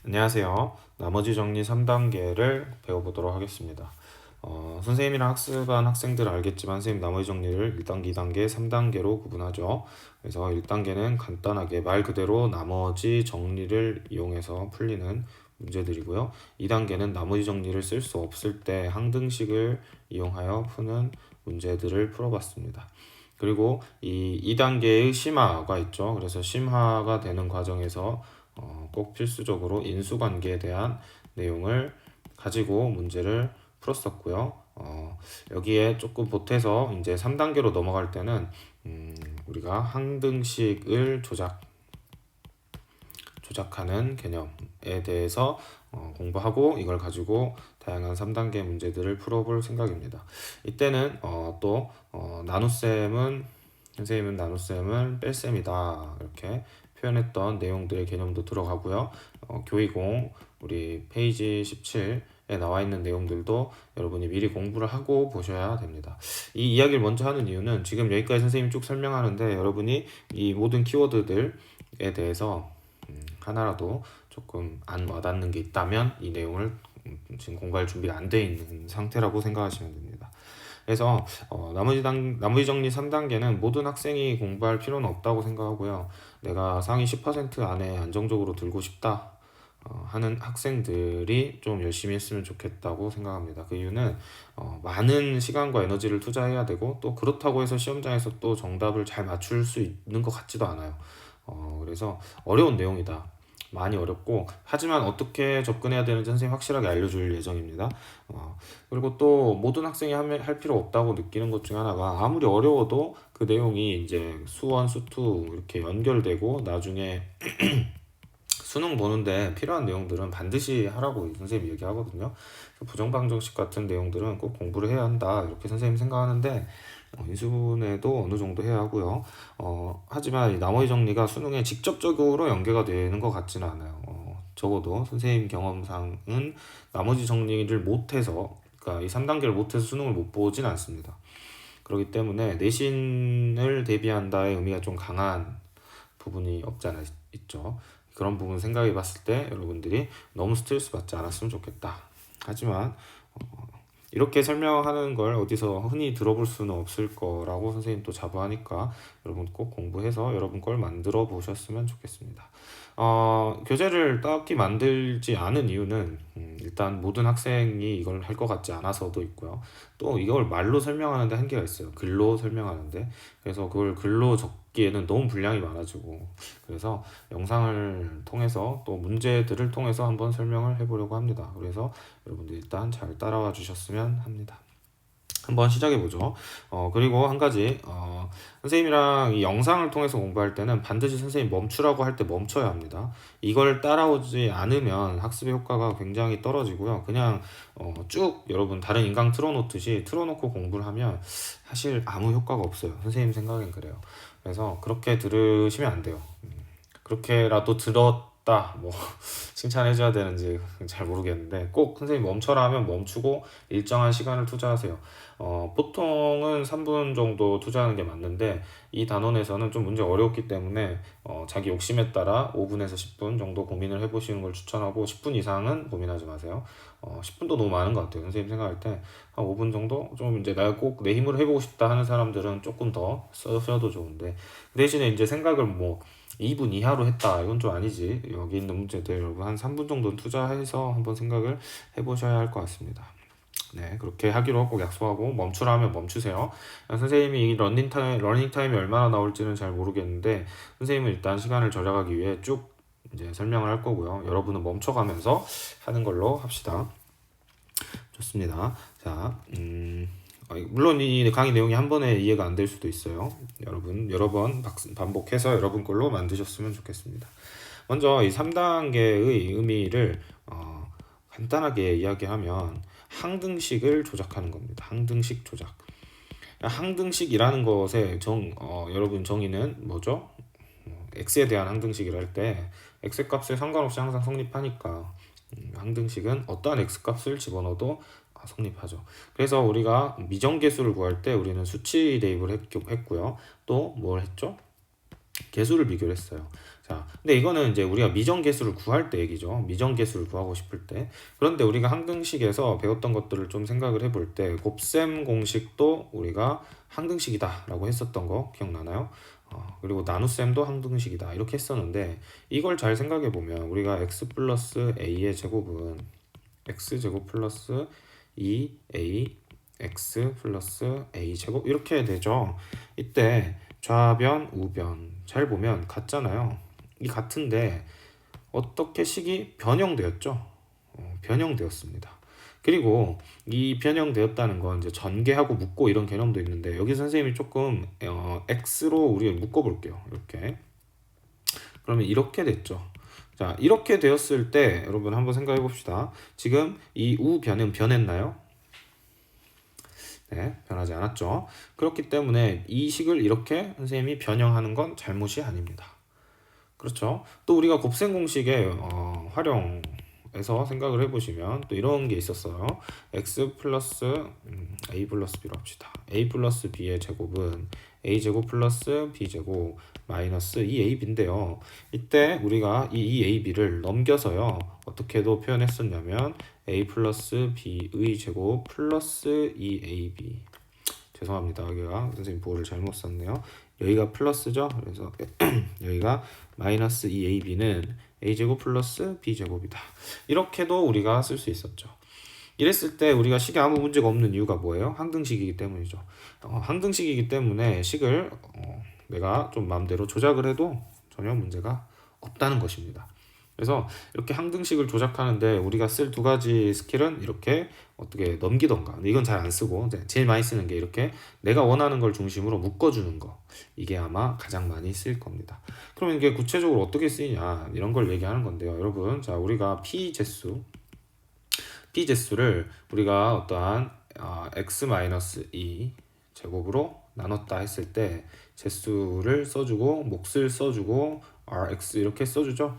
안녕하세요. 나머지 정리 3단계를 배워보도록 하겠습니다. 선생님이랑 학습한 학생들은 알겠지만 선생님 나머지 정리를 1단계, 2단계, 3단계로 구분하죠. 그래서 1단계는 간단하게 말 그대로 나머지 정리를 이용해서 풀리는 문제들이고요. 2단계는 나머지 정리를 쓸 수 없을 때 항등식을 이용하여 푸는 문제들을 풀어봤습니다. 그리고 이 2단계의 심화가 있죠. 그래서 심화가 되는 과정에서 꼭 필수적으로 인수관계에 대한 내용을 가지고 문제를 풀었었고요. 여기에 조금 보태서 이제 3단계로 넘어갈 때는 우리가 항등식을 조작하는 개념에 대해서 공부하고 이걸 가지고 다양한 3단계 문제들을 풀어볼 생각입니다. 이때는 선생님은 나눗셈은 뺄셈이다 이렇게 표현했던 내용들의 개념도 들어가고요. 교이공 우리 페이지 17에 나와 있는 내용들도 여러분이 미리 공부를 하고 보셔야 됩니다. 이 이야기를 먼저 하는 이유는 지금 여기까지 선생님이 쭉 설명하는데 여러분이 이 모든 키워드들에 대해서 하나라도 조금 안 와닿는 게 있다면 이 내용을 지금 공부할 준비가 안 돼 있는 상태라고 생각하시면 됩니다. 그래서 나머지 정리 3단계는 모든 학생이 공부할 필요는 없다고 생각하고요. 내가 상위 10% 안에 안정적으로 들고 싶다 하는 학생들이 좀 열심히 했으면 좋겠다고 생각합니다. 그 이유는 많은 시간과 에너지를 투자해야 되고 또 그렇다고 해서 시험장에서 또 정답을 잘 맞출 수 있는 것 같지도 않아요. 그래서 어려운 내용이다. 많이 어렵고 하지만 어떻게 접근해야 되는지 선생님이 확실하게 알려줄 예정입니다. 그리고 또 모든 학생이 할 필요 없다고 느끼는 것 중에 하나가 아무리 어려워도 그 내용이 이제 수원, 수투 이렇게 연결되고 나중에 수능 보는데 필요한 내용들은 반드시 하라고 선생님이 얘기하거든요. 부정방정식 같은 내용들은 꼭 공부를 해야 한다 이렇게 선생님이 생각하는데 인수분해도 어느 정도 해야 하고요. 하지만 이 나머지 정리가 수능에 직접적으로 연계가 되는 것 같지는 않아요. 적어도 선생님 경험상은 나머지 정리를 못해서 그러니까 이 3단계를 못해서 수능을 못 보진 않습니다. 그렇기 때문에 내신을 대비한다의 의미가 좀 강한 부분이 없지 않아 있죠. 그런 부분 생각해 봤을 때 여러분들이 너무 스트레스 받지 않았으면 좋겠다. 하지만 이렇게 설명하는 걸 어디서 흔히 들어볼 수는 없을 거라고 선생님 또 자부하니까 여러분 꼭 공부해서 여러분 걸 만들어 보셨으면 좋겠습니다. 교재를 딱히 만들지 않은 이유는 일단 모든 학생이 이걸 할 것 같지 않아서도 있고요. 또 이걸 말로 설명하는데 한계가 있어요. 글로 설명하는데. 그래서 그걸 글로 적기에는 너무 분량이 많아지고 그래서 영상을 통해서 또 문제들을 통해서 한번 설명을 해보려고 합니다. 그래서 여러분들 일단 잘 따라와 주셨으면 합니다. 한번 시작해 보죠. 그리고 한 가지 선생님이랑 이 영상을 통해서 공부할 때는 반드시 선생님 멈추라고 할 때 멈춰야 합니다. 이걸 따라오지 않으면 학습의 효과가 굉장히 떨어지고요. 그냥 쭉 여러분 다른 인강 틀어놓듯이 틀어놓고 공부를 하면 사실 아무 효과가 없어요. 선생님 생각엔 그래요. 그래서 그렇게 들으시면 안 돼요. 그렇게라도 들었다 뭐 칭찬해줘야 되는지 잘 모르겠는데 꼭 선생님 멈춰라 하면 멈추고 일정한 시간을 투자하세요. 보통은 3분 정도 투자하는 게 맞는데 이 단원에서는 좀 문제 어렵기 때문에 자기 욕심에 따라 5분에서 10분 정도 고민을 해보시는 걸 추천하고 10분 이상은 고민하지 마세요. 10분도 너무 많은 것 같아요. 선생님 생각할 때 한 5분 정도 좀 이제 내가 꼭 내 힘으로 해보고 싶다 하는 사람들은 조금 더 써도 좋은데 그 대신에 이제 생각을 뭐 2분 이하로 했다 이건 좀 아니지. 여기 있는 문제들 여러분 한 3분 정도는 투자해서 한번 생각을 해보셔야 할 것 같습니다. 네, 그렇게 하기로 꼭 약속하고 멈추라 하면 멈추세요. 선생님이 이 러닝 타임이 얼마나 나올지는 잘 모르겠는데 선생님은 일단 시간을 절약하기 위해 쭉 이제 설명을 할 거고요. 여러분은 멈춰가면서 하는 걸로 합시다. 좋습니다. 자, 물론 이 강의 내용이 한 번에 이해가 안 될 수도 있어요. 여러분 여러 번 반복해서 여러분 걸로 만드셨으면 좋겠습니다. 먼저 이 3단계의 의미를 간단하게 이야기하면 항등식을 조작하는 겁니다. 항등식 조작. 항등식이라는 것의 여러분 정의는 뭐죠? x에 대한 항등식이라 할 때 x 값에 상관없이 항상 성립하니까 항등식은 어떠한 x 값을 집어넣어도 성립하죠. 그래서 우리가 미정계수를 구할 때 우리는 수치 대입을 했고요. 또 뭘 했죠? 개수를 비교를 했어요. 자, 근데 이거는 이제 우리가 미정계수를 구할 때 얘기죠. 미정계수를 구하고 싶을 때. 그런데 우리가 항등식에서 배웠던 것들을 좀 생각을 해볼 때 곱셈 공식도 우리가 항등식이다라고 했었던 거 기억나나요? 그리고 나눗셈도 항등식이다 이렇게 했었는데 이걸 잘 생각해 보면 우리가 x 플러스 a의 제곱은 x제곱 플러스 2a x 플러스 a 제곱 이렇게 되죠. 이때 좌변 우변 잘 보면 같잖아요. 이 같은데 어떻게 식이 변형되었죠? 변형되었습니다. 그리고 이 변형되었다는 건 이제 전개하고 묶고 이런 개념도 있는데 여기 선생님이 조금 x로 우리가 묶어 볼게요. 이렇게 그러면 이렇게 됐죠. 자, 이렇게 되었을 때 여러분 한번 생각해 봅시다. 지금 이 우변은 변했나요? 네, 변하지 않았죠. 그렇기 때문에 이 식을 이렇게 선생님이 변형하는 건 잘못이 아닙니다. 그렇죠. 또 우리가 곱셈 공식의 활용에서 생각을 해보시면 또 이런 게 있었어요. x 플러스 a 플러스 b로 합시다. a 플러스 b의 제곱은 a 제곱 플러스 b 제곱 마이너스 2ab인데요. 이때 우리가 이 2ab를 넘겨서요. 어떻게도 표현했었냐면 a 플러스 b의 제곱 플러스 2ab 죄송합니다. 여기가 선생님 보호를 잘못 썼네요. 여기가 플러스죠. 그래서 여기가 마이너스 2ab는 a제곱 플러스 b제곱이다. 이렇게도 우리가 쓸 수 있었죠. 이랬을 때 우리가 식에 아무 문제가 없는 이유가 뭐예요? 항등식이기 때문이죠. 항등식이기 때문에 식을 내가 좀 마음대로 조작을 해도 전혀 문제가 없다는 것입니다. 그래서 이렇게 항등식을 조작하는데 우리가 쓸 두 가지 스킬은 이렇게 어떻게 넘기던가. 근데 이건 잘 안 쓰고 제일 많이 쓰는 게 이렇게 내가 원하는 걸 중심으로 묶어주는 거. 이게 아마 가장 많이 쓰일 겁니다. 그러면 이게 구체적으로 어떻게 쓰이냐 이런 걸 얘기하는 건데요. 여러분, 자 우리가 P제수를 우리가 어떠한 x-2 제곱으로 나눴다 했을 때 제수를 써주고 몫을 써주고 rx 이렇게 써주죠.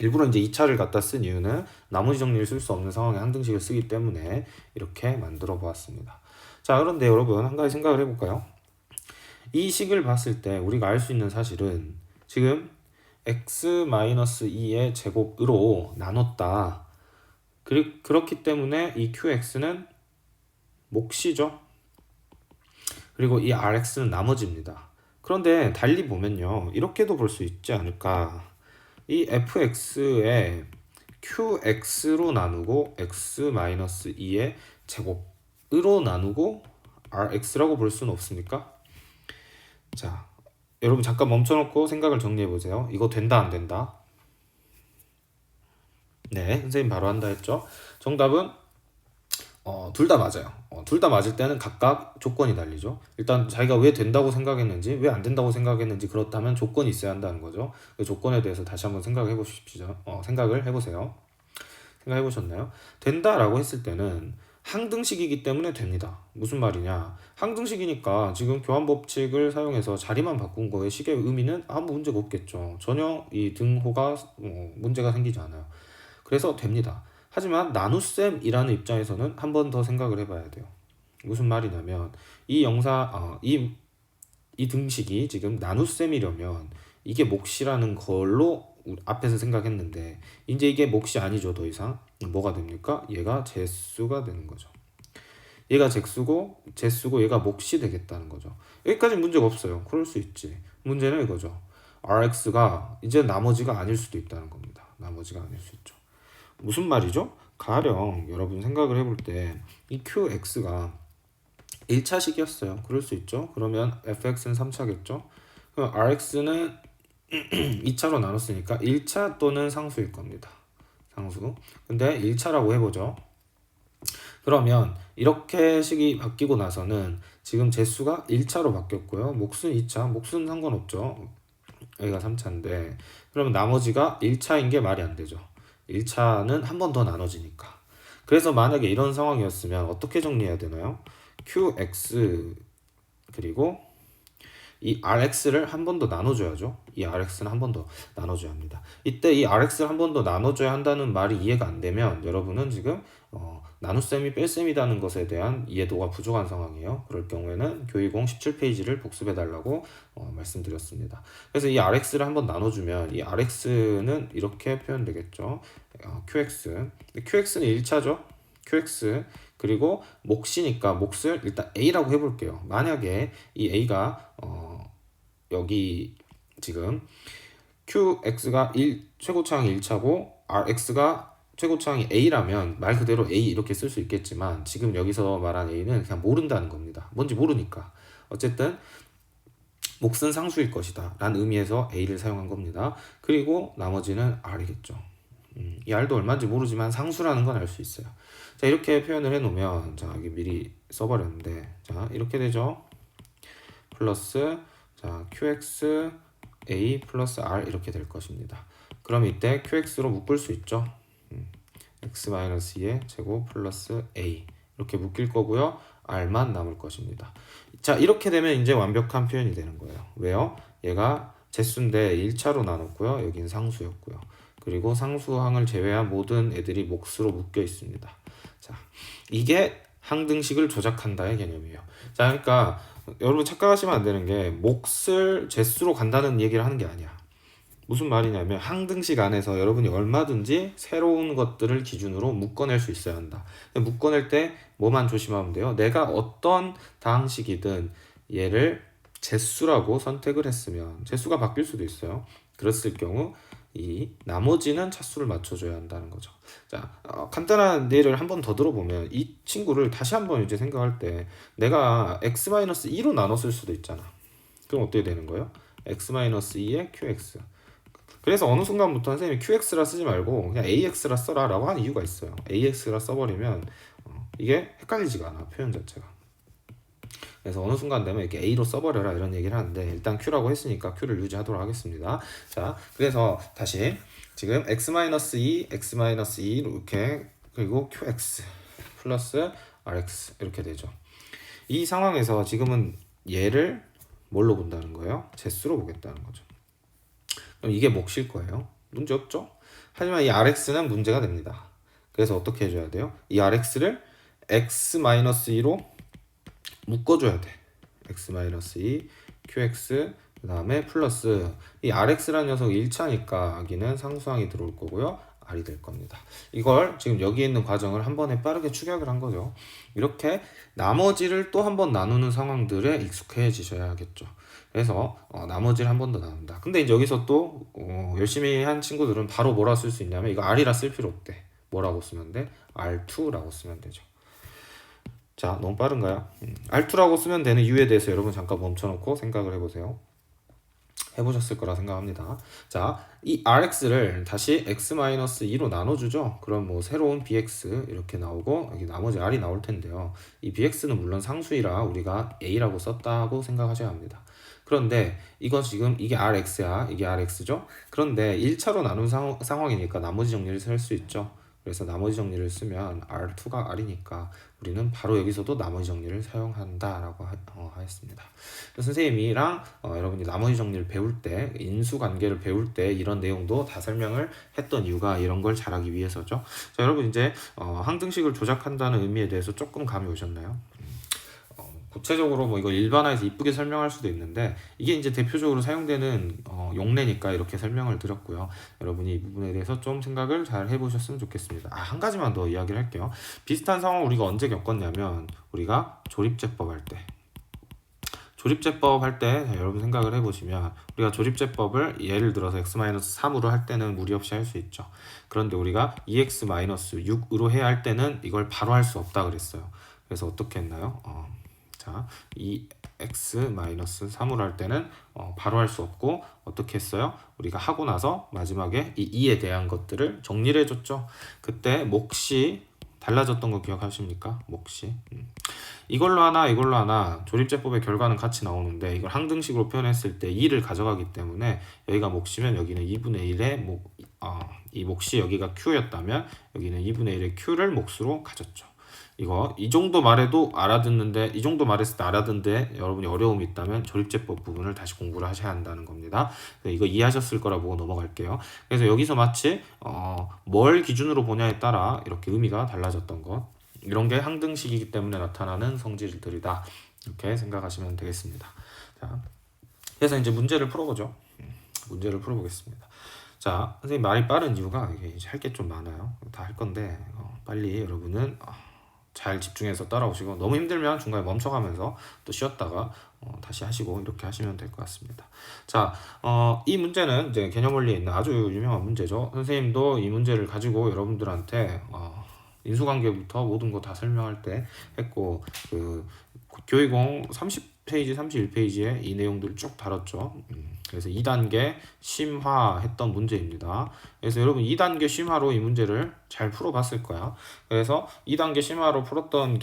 일부러 이제 2차를 갖다 쓴 이유는 나머지 정리를 쓸 수 없는 상황에 항등식을 쓰기 때문에 이렇게 만들어 보았습니다. 자, 그런데 여러분 한 가지 생각을 해볼까요? 이 식을 봤을 때 우리가 알 수 있는 사실은 지금 x-2의 제곱으로 나눴다. 그렇기 때문에 이 qx는 몫이죠. 그리고 이 rx는 나머지입니다. 그런데 달리 보면요. 이렇게도 볼 수 있지 않을까. 이 fx에 qx로 나누고 x-2의 제곱으로 나누고 rx라고 볼 수는 없습니까? 자, 여러분 잠깐 멈춰놓고 생각을 정리해 보세요. 이거 된다 안 된다? 네, 선생님 바로 한다 했죠. 정답은 둘 다 맞아요. 둘 다 맞을 때는 각각 조건이 달리죠. 일단 자기가 왜 된다고 생각했는지 왜 안 된다고 생각했는지 그렇다면 조건이 있어야 한다는 거죠. 그 조건에 대해서 다시 한번 생각해 보십시오. 생각을 해보세요. 생각해 보셨나요? 된다라고 했을 때는 항등식이기 때문에 됩니다. 무슨 말이냐? 항등식이니까 지금 교환법칙을 사용해서 자리만 바꾼 거에 식의 의미는 아무 문제가 없겠죠. 전혀 이 등호가 문제가 생기지 않아요. 그래서 됩니다. 하지만 나눗셈이라는 입장에서는 한 번 더 생각을 해봐야 돼요. 무슨 말이냐면 이 등식이 지금 나눗셈이려면 이게 몫이라는 걸로 앞에서 생각했는데 이제 이게 몫이 아니죠. 더 이상 뭐가 됩니까? 얘가 제수가 되는 거죠. 얘가 제수고 얘가 몫이 되겠다는 거죠. 여기까지 문제가 없어요. 그럴 수 있지. 문제는 이거죠. rx가 이제 나머지가 아닐 수도 있다는 겁니다. 나머지가 아닐 수 있죠. 무슨 말이죠? 가령 여러분 생각을 해볼 때 이 qx가 1차식이었어요. 그럴 수 있죠. 그러면 fx는 3차겠죠. 그럼 rx는 2차로 나눴으니까 1차 또는 상수일 겁니다. 상수. 근데 1차라고 해보죠. 그러면 이렇게 식이 바뀌고 나서는 지금 제수가 1차로 바뀌었고요. 몫은 2차. 몫은 상관없죠. 여기가 3차인데 그러면 나머지가 1차인 게 말이 안 되죠. 1차는 한 번 더 나눠지니까. 그래서 만약에 이런 상황이었으면 어떻게 정리해야 되나요? qx 그리고 이 RX를 한 번 더 나눠줘야죠. 이 RX는 한 번 더 나눠줘야 합니다. 이때 이 RX를 한 번 더 나눠줘야 한다는 말이 이해가 안 되면 여러분은 지금 나눗셈이 뺄셈이라는 것에 대한 이해도가 부족한 상황이에요. 그럴 경우에는 교이공 17페이지를 복습해달라고 말씀드렸습니다. 그래서 이 RX를 한번 나눠주면 이 RX는 이렇게 표현되겠죠. QX. QX는 1차죠. QX. 그리고 몫이니까 몫을 일단 A라고 해볼게요. 만약에 이 A가 여기 지금 QX가 최고차항이 1차고 RX가 최고차항이 A라면 말 그대로 A 이렇게 쓸 수 있겠지만 지금 여기서 말한 A는 그냥 모른다는 겁니다. 뭔지 모르니까. 어쨌든 몫은 상수일 것이다 라는 의미에서 A를 사용한 겁니다. 그리고 나머지는 R이겠죠. 이 R도 얼마인지 모르지만 상수라는 건 알 수 있어요. 자, 이렇게 표현을 해놓으면, 자, 여기 미리 써버렸는데, 자, 이렇게 되죠. 플러스, 자, QX A 플러스 R 이렇게 될 것입니다. 그럼 이때 QX로 묶을 수 있죠. X-2의 제곱 플러스 A 이렇게 묶일 거고요. R만 남을 것입니다. 자, 이렇게 되면 이제 완벽한 표현이 되는 거예요. 왜요? 얘가 제수인데 1차로 나눴고요. 여긴 상수였고요. 그리고 상수항을 제외한 모든 애들이 몫으로 묶여 있습니다. 자, 이게 항등식을 조작한다의 개념이에요. 자, 그러니까 여러분 착각하시면 안 되는 게 몫을 제수로 간다는 얘기를 하는 게 아니야. 무슨 말이냐면 항등식 안에서 여러분이 얼마든지 새로운 것들을 기준으로 묶어낼 수 있어야 한다. 묶어낼 때 뭐만 조심하면 돼요? 내가 어떤 다항식이든 얘를 제수라고 선택을 했으면 제수가 바뀔 수도 있어요. 그랬을 경우 이 나머지는 차수를 맞춰줘야 한다는 거죠. 자, 간단한 예를 한 번 더 들어보면 이 친구를 다시 한번 이제 생각할 때 내가 x-2로 나눴을 수도 있잖아. 그럼 어떻게 되는 거예요? x-2의 qx. 그래서 어느 순간부터 선생님이 qx라 쓰지 말고 그냥 ax라 써라 라고 하는 이유가 있어요. ax라 써버리면 이게 헷갈리지가 않아, 표현 자체가. 그래서 어느 순간 되면 이렇게 A로 써버려라 이런 얘기를 하는데 일단 Q라고 했으니까 Q를 유지하도록 하겠습니다. 자, 그래서 다시 지금 x-2, x-2 이렇게 그리고 QX 플러스 RX 이렇게 되죠. 이 상황에서 지금은 얘를 뭘로 본다는 거예요? 제수로 보겠다는 거죠. 그럼 이게 몫일 거예요. 문제 없죠? 하지만 이 RX는 문제가 됩니다. 그래서 어떻게 해줘야 돼요? 이 RX를 x-2로 묶어줘야 돼. x-2 qx 그 다음에 플러스 이 rx라는 녀석이 1차니까 여기는 상수항이 들어올 거고요. r이 될 겁니다. 이걸 지금 여기 있는 과정을 한 번에 빠르게 축약을 한 거죠. 이렇게 나머지를 또 한 번 나누는 상황들에 익숙해지셔야겠죠. 그래서 나머지를 한 번 더 나눈다. 근데 이제 여기서 또 열심히 한 친구들은 바로 뭐라 쓸 수 있냐면 이거 r이라 쓸 필요 없대. 뭐라고 쓰면 돼? r2라고 쓰면 되죠. 자, 너무 빠른가요? R2라고 쓰면 되는 이유에 대해서 여러분 잠깐 멈춰놓고 생각을 해보세요. 해보셨을 거라 생각합니다. 자, 이 RX를 다시 X-2로 나눠주죠. 그럼 뭐 새로운 BX 이렇게 나오고 여기 나머지 R이 나올 텐데요. 이 BX는 물론 상수이라 우리가 A라고 썼다고 생각하셔야 합니다. 그런데 이건 지금 이게 RX야. 이게 RX죠. 그런데 1차로 나눈 상황이니까 나머지 정리를 할 수 있죠. 그래서 나머지 정리를 쓰면 R2가 R이니까 우리는 바로 여기서도 나머지 정리를 사용한다라고 하였습니다. 선생님이랑 여러분이 나머지 정리를 배울 때 인수관계를 배울 때 이런 내용도 다 설명을 했던 이유가 이런 걸 잘하기 위해서죠. 자, 여러분 이제 항등식을 조작한다는 의미에 대해서 조금 감이 오셨나요? 구체적으로 뭐 이거 일반화해서 이쁘게 설명할 수도 있는데 이게 이제 대표적으로 사용되는 용례니까 이렇게 설명을 드렸고요. 여러분이 이 부분에 대해서 좀 생각을 잘 해보셨으면 좋겠습니다. 한 가지만 더 이야기를 할게요. 비슷한 상황 우리가 언제 겪었냐면 우리가 조립제법 할 때 여러분 생각을 해보시면 우리가 조립제법을 예를 들어서 x-3으로 할 때는 무리 없이 할 수 있죠. 그런데 우리가 2x-6으로 해야 할 때는 이걸 바로 할 수 없다 그랬어요. 그래서 어떻게 했나요? 자, 이 x-3으로 할 때는 바로 할 수 없고 어떻게 했어요? 우리가 하고 나서 마지막에 이 2에 대한 것들을 정리를 해줬죠. 그때 몫이 달라졌던 거 기억하십니까? 몫이 이걸로 하나 조립제법의 결과는 같이 나오는데 이걸 항등식으로 표현했을 때 2를 가져가기 때문에 여기가 몫이면 여기는 2분의 1의 이 몫이 여기가 q였다면 여기는 2분의 1의 q를 몫으로 가졌죠. 이거 이 정도 말해도 알아듣는데, 이 정도 말했을 때 알아듣는데 여러분이 어려움이 있다면 조립제법 부분을 다시 공부를 하셔야 한다는 겁니다. 이거 이해하셨을 거라 보고 넘어갈게요. 그래서 여기서 마치 뭘 기준으로 보냐에 따라 이렇게 의미가 달라졌던 것, 이런 게 항등식이기 때문에 나타나는 성질들이다, 이렇게 생각하시면 되겠습니다. 자, 그래서 이제 문제를 풀어보죠. 문제를 풀어보겠습니다. 자, 선생님 말이 빠른 이유가 이게 할 게 좀 많아요. 다 할 건데 빨리 여러분은 잘 집중해서 따라오시고, 너무 힘들면 중간에 멈춰가면서 또 쉬었다가 다시 하시고, 이렇게 하시면 될 것 같습니다. 자, 이 문제는 이제 개념 원리에 있는 아주 유명한 문제죠. 선생님도 이 문제를 가지고 여러분들한테 인수관계부터 모든 거 다 설명할 때 했고, 그 교의공 30페이지, 31페이지에 이 내용들을 쭉 다뤘죠. 그래서 2단계 심화했던 문제입니다. 그래서 여러분 2단계 심화로 이 문제를 잘 풀어봤을 거야. 그래서 2단계 심화로 풀었던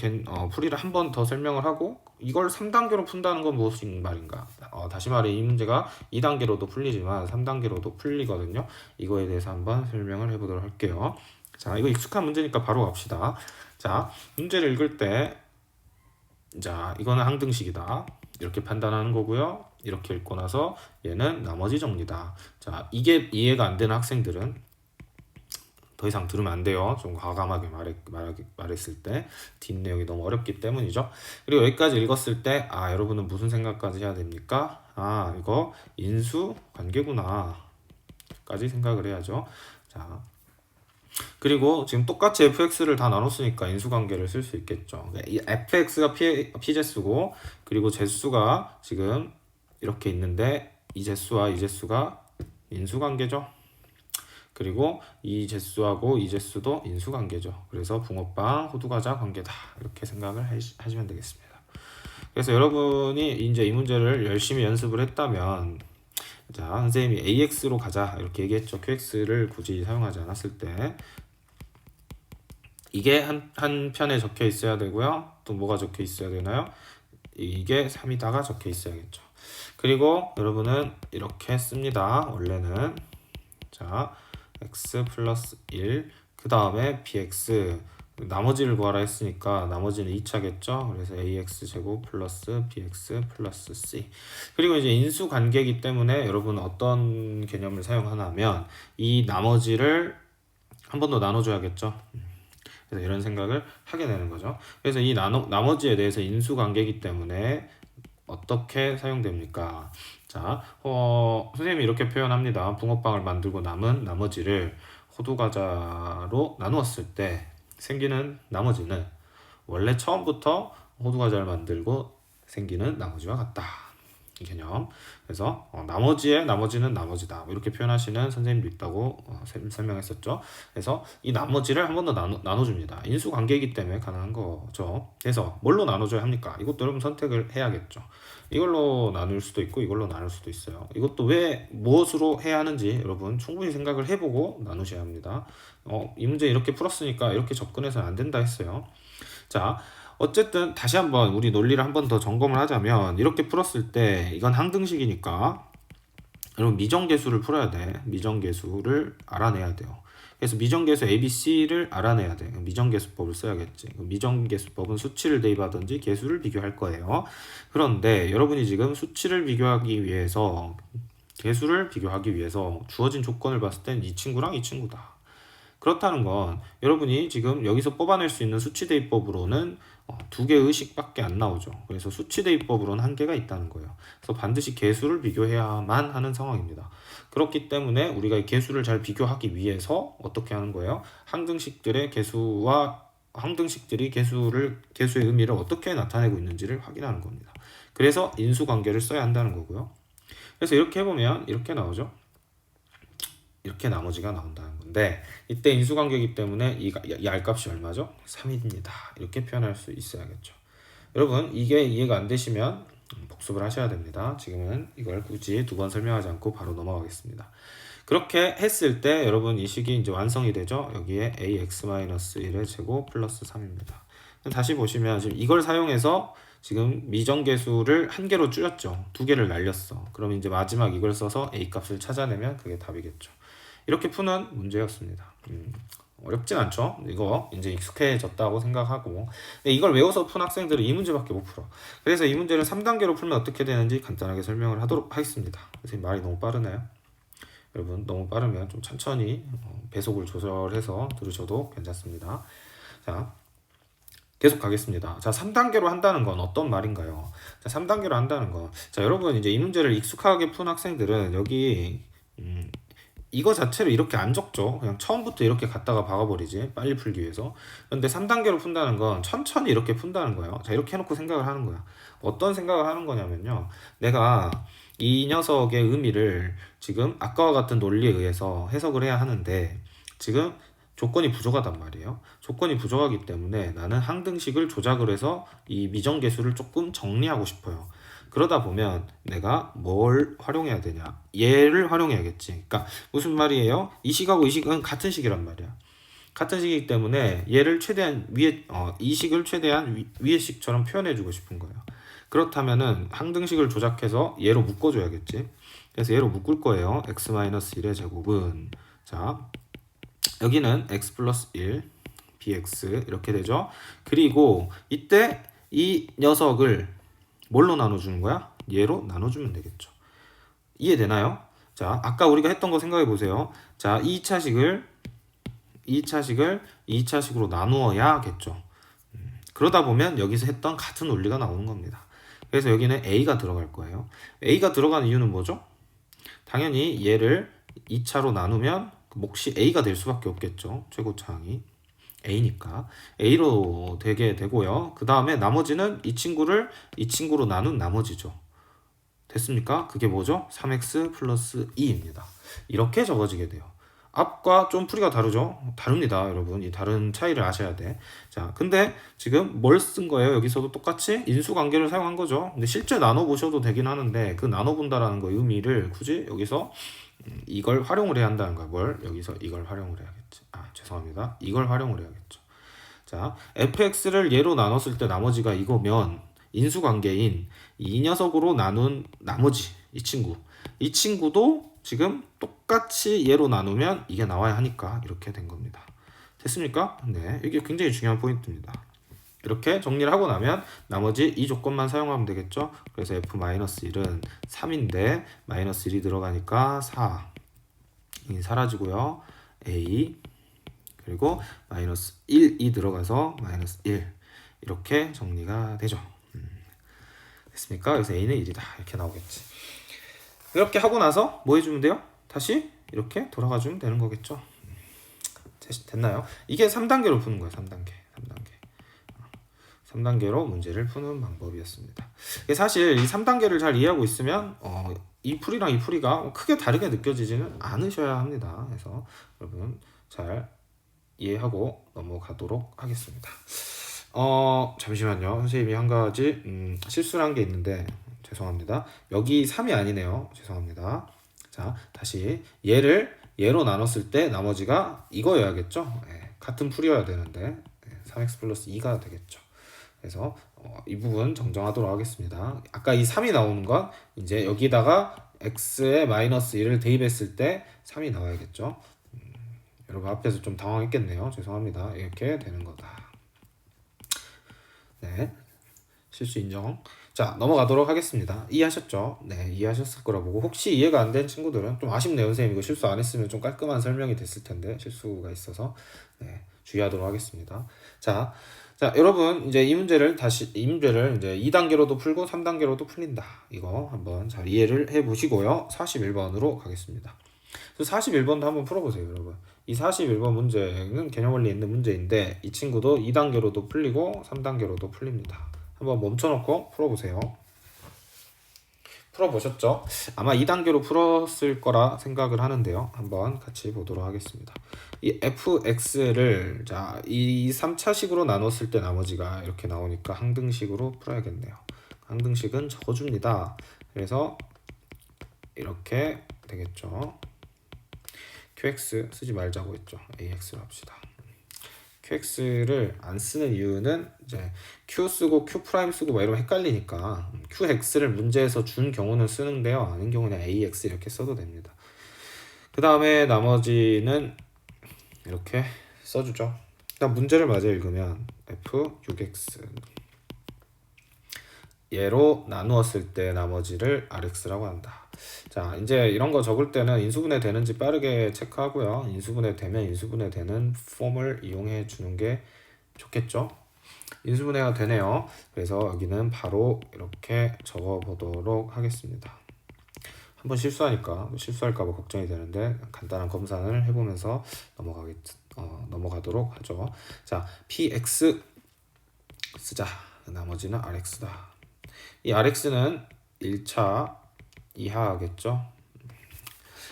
풀이를 한 번 더 설명을 하고, 이걸 3단계로 푼다는 건 무엇이 말인가? 다시 말해, 이 문제가 2단계로도 풀리지만 3단계로도 풀리거든요. 이거에 대해서 한번 설명을 해보도록 할게요. 자, 이거 익숙한 문제니까 바로 갑시다. 자, 문제를 읽을 때, 자, 이거는 항등식이다, 이렇게 판단하는 거고요. 이렇게 읽고 나서 얘는 나머지 정리다. 자, 이게 이해가 안 되는 학생들은 더 이상 들으면 안 돼요. 좀 과감하게 말했을 때 뒷내용이 너무 어렵기 때문이죠. 그리고 여기까지 읽었을 때 여러분은 무슨 생각까지 해야 됩니까? 이거 인수 관계구나 까지 생각을 해야죠. 자, 그리고 지금 똑같이 fx를 다 나눴으니까 인수관계를 쓸 수 있겠죠. 이 fx가 p제수고, 그리고 제수가 지금 이렇게 있는데 이 제수와 이 제수가 인수관계죠. 그리고 이 제수하고 이 제수도 인수관계죠. 그래서 붕어빵 호두과자 관계다, 이렇게 생각을 하시면 되겠습니다. 그래서 여러분이 이제 이 문제를 열심히 연습을 했다면, 자, 선생님이 AX로 가자 이렇게 얘기했죠. QX를 굳이 사용하지 않았을 때 이게 한 편에 적혀 있어야 되고요. 또 뭐가 적혀 있어야 되나요? 이게 3이다가 적혀 있어야겠죠. 그리고 여러분은 이렇게 씁니다. 원래는 자, x 플러스 1, 그 다음에 bx, 나머지를 구하라 했으니까 나머지는 2차겠죠. 그래서 ax 제곱 플러스 bx 플러스 c. 그리고 이제 인수관계이기 때문에 여러분 어떤 개념을 사용하냐면 이 나머지를 한 번 더 나눠줘야겠죠. 그래서 이런 생각을 하게 되는 거죠. 그래서 이 나머지에 대해서 인수관계이기 때문에 어떻게 사용됩니까? 자, 선생님이 이렇게 표현합니다. 붕어빵을 만들고 남은 나머지를 호두과자로 나누었을 때 생기는 나머지는 원래 처음부터 호두과자를 만들고 생기는 나머지와 같다, 이 개념. 그래서 나머지의 나머지는 나머지다, 이렇게 표현하시는 선생님도 있다고 설명했었죠. 그래서 이 나머지를 한 번 더 나눠줍니다. 인수관계이기 때문에 가능한 거죠. 그래서 뭘로 나눠줘야 합니까? 이것도 여러분 선택을 해야겠죠. 이걸로 나눌 수도 있고 이걸로 나눌 수도 있어요. 이것도 왜 무엇으로 해야 하는지 여러분 충분히 생각을 해보고 나누셔야 합니다. 이 문제 이렇게 풀었으니까 이렇게 접근해서는 안 된다 했어요. 자, 어쨌든 다시 한번 우리 논리를 한 번 더 점검을 하자면, 이렇게 풀었을 때 이건 항등식이니까 여러분 미정계수를 풀어야 돼. 미정계수를 알아내야 돼요. 그래서 미정계수 ABC를 알아내야 돼. 미정계수법을 써야겠지. 미정계수법은 수치를 대입하든지 계수를 비교할 거예요. 그런데 여러분이 지금 수치를 비교하기 위해서, 계수를 비교하기 위해서 주어진 조건을 봤을 땐 이 친구랑 이 친구다. 그렇다는 건 여러분이 지금 여기서 뽑아낼 수 있는 수치 대입법으로는 두 개의 식밖에 안 나오죠. 그래서 수치 대입법으로는 한계가 있다는 거예요. 그래서 반드시 계수를 비교해야만 하는 상황입니다. 그렇기 때문에 우리가 이 계수를 잘 비교하기 위해서 어떻게 하는 거예요? 항등식들의 계수와 항등식들이 계수의 의미를 어떻게 나타내고 있는지를 확인하는 겁니다. 그래서 인수관계를 써야 한다는 거고요. 그래서 이렇게 해보면 이렇게 나오죠. 이렇게 나머지가 나온다는 건데, 이때 인수관계이기 때문에 이 R값이 얼마죠? 3입니다. 이렇게 표현할 수 있어야겠죠. 여러분 이게 이해가 안 되시면 복습을 하셔야 됩니다. 지금은 이걸 굳이 두 번 설명하지 않고 바로 넘어가겠습니다. 그렇게 했을 때 여러분 이 식이 이제 완성이 되죠. 여기에 ax-1의 제곱 플러스 3입니다. 다시 보시면 지금 이걸 사용해서 지금 미정계수를 한 개로 줄였죠. 두 개를 날렸어. 그럼 이제 마지막 이걸 써서 a 값을 찾아내면 그게 답이겠죠. 이렇게 푸는 문제였습니다. 어렵진 않죠. 이거 이제 익숙해졌다고 생각하고, 근데 이걸 외워서 푼 학생들은 이 문제밖에 못 풀어. 그래서 이 문제를 3단계로 풀면 어떻게 되는지 간단하게 설명을 하도록 하겠습니다. 선생님 말이 너무 빠르나요? 여러분 너무 빠르면 좀 천천히 배속을 조절해서 들으셔도 괜찮습니다. 자, 계속 가겠습니다. 자, 3단계로 한다는 건 어떤 말인가요? 자, 3단계로 한다는 거. 자, 여러분 이제 이 문제를 익숙하게 푼 학생들은 여기 이거 자체를 이렇게 안 적죠. 그냥 처음부터 이렇게 갖다가 박아버리지. 빨리 풀기 위해서. 근데 3단계로 푼다는 건 천천히 이렇게 푼다는 거예요. 자, 이렇게 해놓고 생각을 하는 거야. 어떤 생각을 하는 거냐면요. 내가 이 녀석의 의미를 지금 아까와 같은 논리에 의해서 해석을 해야 하는데 지금 조건이 부족하단 말이에요. 조건이 부족하기 때문에 나는 항등식을 조작을 해서 이 미정계수를 조금 정리하고 싶어요. 그러다 보면 내가 뭘 활용해야 되냐? 얘를 활용해야겠지. 그러니까 무슨 말이에요? 이 식하고 이 식은 같은 식이란 말이야. 같은 식이기 때문에 얘를 최대한 위에 이 식을 최대한 위의 식처럼 표현해주고 싶은 거예요. 그렇다면은 항등식을 조작해서 얘로 묶어줘야겠지. 그래서 얘로 묶을 거예요. x-1의 제곱은 자 여기는 x 플러스 1 bx 이렇게 되죠. 그리고 이때 이 녀석을 뭘로 나눠주는 거야? 얘로 나눠주면 되겠죠. 이해되나요? 자, 아까 우리가 했던 거 생각해 보세요. 자, 2차식으로 나누어야겠죠. 그러다 보면 여기서 했던 같은 논리가 나오는 겁니다. 그래서 여기는 a가 들어갈 거예요. a가 들어가는 이유는 뭐죠? 당연히 얘를 2차로 나누면 몫이 a가 될 수밖에 없겠죠. 최고차항이 a니까 a로 되게 되고요. 그 다음에 나머지는 이 친구로 나눈 나머지죠. 됐습니까? 그게 뭐죠? 3x 플러스 2입니다. 이렇게 적어지게 돼요. 앞과 좀 풀이가 다르죠? 다릅니다, 여러분. 이 다른 차이를 아셔야 돼. 자, 근데 지금 뭘 쓴 거예요? 여기서도 똑같이 인수관계를 사용한 거죠. 근데 실제 나눠보셔도 되긴 하는데 그 나눠본다라는 거 의미를 굳이 여기서 이걸 활용을 해야 한다는 거야. 뭘? 여기서 이걸 활용을 해야겠지. 죄송합니다. 이걸 활용을 해야겠죠. 자, fx를 얘로 나눴을 때 나머지가 이거면 인수관계인 이 녀석으로 나눈 나머지 이 친구도 지금 똑같이 얘로 나누면 이게 나와야 하니까 이렇게 된 겁니다. 됐습니까? 네, 이게 굉장히 중요한 포인트입니다. 이렇게 정리를 하고 나면 나머지 이 조건만 사용하면 되겠죠. 그래서 f-1은 3인데 마이너스 1이 들어가니까 4이 사라지고요. a 그리고 마이너스 1이 들어가서 마이너스 1 이렇게 정리가 되죠. 됐습니까? 그래서 a는 1이다 이렇게 나오겠지. 이렇게 하고 나서 뭐 해주면 돼요? 다시 이렇게 돌아가주면 되는 거겠죠. 됐나요? 이게 3단계로 푸는 거예요. 3단계로 문제를 푸는 방법이었습니다. 사실 이 3단계를 잘 이해하고 있으면 이 풀이랑 이 풀이가 크게 다르게 느껴지지는 않으셔야 합니다. 그래서 여러분 잘 이해하고 넘어가도록 하겠습니다. 잠시만요. 선생님이 한 가지 실수를 한 게 있는데 죄송합니다. 여기 3이 아니네요. 죄송합니다. 자, 다시 얘로 나눴을 때 나머지가 이거여야겠죠. 네, 같은 풀이어야 되는데 3x 플러스 2가 되겠죠. 그래서 이 부분 정정하도록 하겠습니다. 아까 이 3이 나오는 건 이제 여기다가 x에 마이너스 1을 대입했을 때 3이 나와야겠죠. 여러분 앞에서 좀 당황했겠네요. 죄송합니다. 이렇게 되는 거다. 네, 실수 인정. 자, 넘어가도록 하겠습니다. 이해하셨죠? 네, 이해하셨을 거라 보고 혹시 이해가 안 된 친구들은 좀 아쉽네요. 선생님 이거 실수 안 했으면 좀 깔끔한 설명이 됐을 텐데 실수가 있어서 네, 주의하도록 하겠습니다. 자, 여러분 이제 이 문제를 이제 2단계로도 풀고 3단계로도 풀린다. 이거 한번 잘 이해를 해보시고요. 41번으로 가겠습니다. 41번도 한번 풀어보세요, 여러분. 이 41번 문제는 개념원리에 있는 문제인데 이 친구도 2단계로도 풀리고 3단계로도 풀립니다. 한번 멈춰놓고 풀어보세요. 풀어보셨죠? 아마 2단계로 풀었을 거라 생각을 하는데요. 한번 같이 보도록 하겠습니다. 이 fx를 이 3차식으로 나눴을 때 나머지가 이렇게 나오니까 항등식으로 풀어야겠네요. 항등식은 적어줍니다. 그래서 이렇게 되겠죠. qx 쓰지 말자고 했죠. ax로 합시다. qx를 안 쓰는 이유는 이제 q 쓰고 q 프라임 쓰고 막 이러면 헷갈리니까 qx를 문제에서 준 경우는 쓰는데요. 아닌 경우는 ax 이렇게 써도 됩니다. 그 다음에 나머지는 이렇게 써주죠. 일단 문제를 마저 읽으면 f 6x 얘로 나누었을 때 나머지를 rx라고 한다. 자, 이제 이런 거 적을 때는 인수분해 되는지 빠르게 체크하고요. 인수분해 되면 인수분해 되는 폼을 이용해 주는 게 좋겠죠. 인수분해가 되네요. 그래서 여기는 바로 이렇게 적어 보도록 하겠습니다. 한번 실수하니까 실수할까봐 걱정이 되는데 간단한 검사를 해보면서 넘어가도록 하죠. 자, px 쓰자. 나머지는 rx다. 이 rx는 1차 이하겠죠.